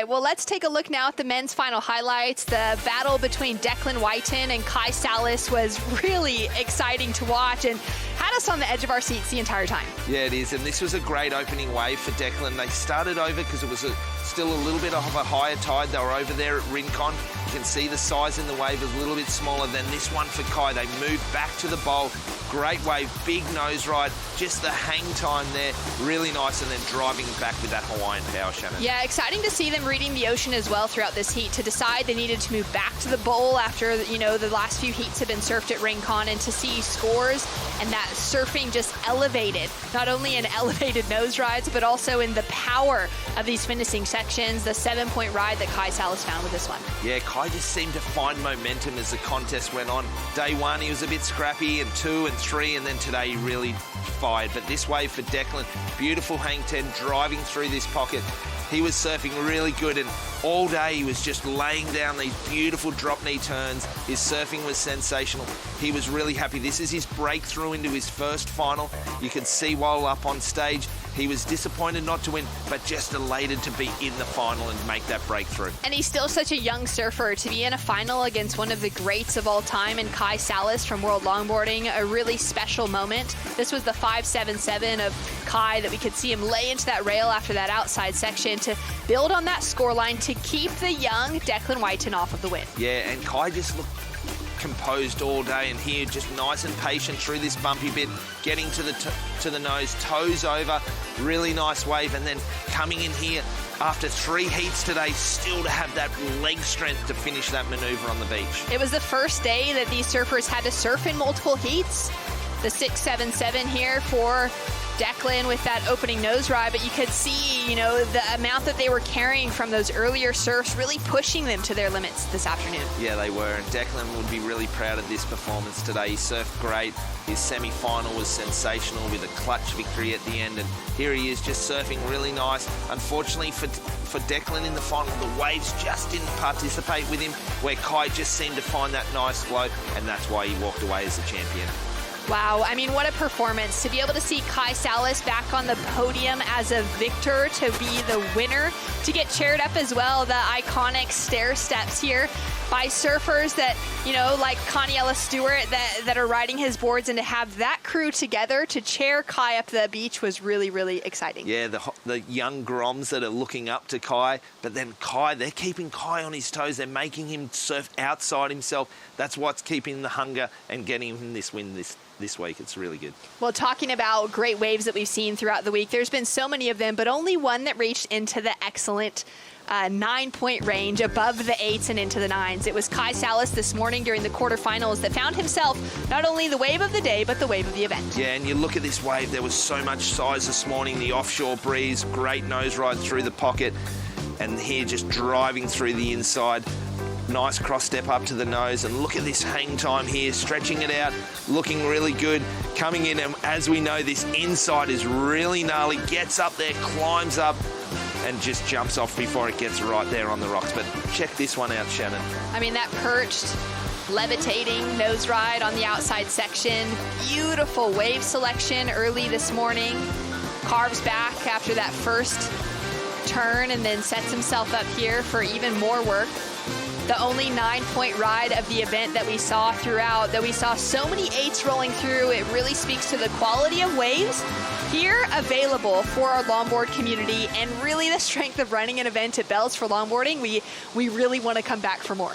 right, well, let's take a look now at the men's final highlights. The battle between Declan Whiten and Kai Sallas was really exciting to watch and had us on the edge of our seats the entire time. Yeah, it is, and this was a great opening wave for Declan. They started over because it was still a little bit of a higher tide. They were over there at Rincon. You can see the size in the wave is a little bit smaller than this one for Kai. They moved back to the bowl. Great wave, big nose ride, just the hang time there, really nice, and then driving back with that Hawaiian power, Shannon. Yeah, exciting to see them reading the ocean as well throughout this heat, to decide they needed to move back to the bowl after, you know, the last few heats have been surfed at Rincon, and to see scores and that surfing just elevated, not only in elevated nose rides, but also in the power of these finishing sections, the 7-point ride that Kai Sallas found with this one. Yeah, Kai just seemed to find momentum as the contest went on. Day one, he was a bit scrappy, and 2 and 3, and then today he really fired. But this wave for Declan, beautiful hang 10, driving through this pocket. He was surfing really good, and all day he was just laying down these beautiful drop knee turns. His surfing was sensational. He was really happy. This is his breakthrough into his first final. You can see while up on stage, he was disappointed not to win, but just elated to be in the final and make that breakthrough. And he's still such a young surfer. To be in a final against one of the greats of all time, and Kai Sallas from World Longboarding, a really special moment. This was the 5.77 of Kai that we could see him lay into that rail after that outside section to build on that scoreline to keep the young Declan Whiten off of the win. Yeah, and Kai just looked composed all day, and here just nice and patient through this bumpy bit, getting to the nose, toes over, really nice wave, and then coming in here after 3 heats today, still to have that leg strength to finish that maneuver on the beach. It was the first day that these surfers had to surf in multiple heats. The 6.77 here for Declan with that opening nose ride, but you could see, you know, the amount that they were carrying from those earlier surfs really pushing them to their limits this afternoon. Yeah, they were, and Declan would be really proud of this performance today. He surfed great. His semi-final was sensational with a clutch victory at the end, and here he is just surfing really nice. Unfortunately for Declan in the final, the waves just didn't participate with him, where Kai just seemed to find that nice flow, and that's why he walked away as the champion. Wow, I mean, what a performance. To be able to see Kai Sallas back on the podium as a victor, to be the winner, to get cheered up as well, the iconic stair steps here by surfers that, you know, like Conniella Stewart that are riding his boards, and to have that crew together to cheer Kai up the beach was really, really exciting. Yeah, the young Groms that are looking up to Kai, but then Kai, they're keeping Kai on his toes. They're making him surf outside himself. That's what's keeping the hunger and getting him this win this week. It's really good. Well, talking about great waves that we've seen throughout the week, there's been so many of them, but only one that reached into the excellent 9-point range, above the 8s and into the 9s. It was Kai Sallas this morning during the quarterfinals that found himself not only the wave of the day, but the wave of the event. Yeah, and you look at this wave, there was so much size this morning. The offshore breeze, great nose ride through the pocket, and here just driving through the inside. Nice cross step up to the nose, and look at this hang time here, stretching it out, looking really good, coming in, and as we know, this inside is really gnarly, gets up there, climbs up, and just jumps off before it gets right there on the rocks. But check this one out, Shannon. I mean, that perched, levitating nose ride on the outside section, beautiful wave selection early this morning, carves back after that first turn, and then sets himself up here for even more work. The only 9-point ride of the event that we saw throughout, that we saw so many 8s rolling through. It really speaks to the quality of waves here available for our longboard community, and really the strength of running an event at Bells for Longboarding. We really want to come back for more.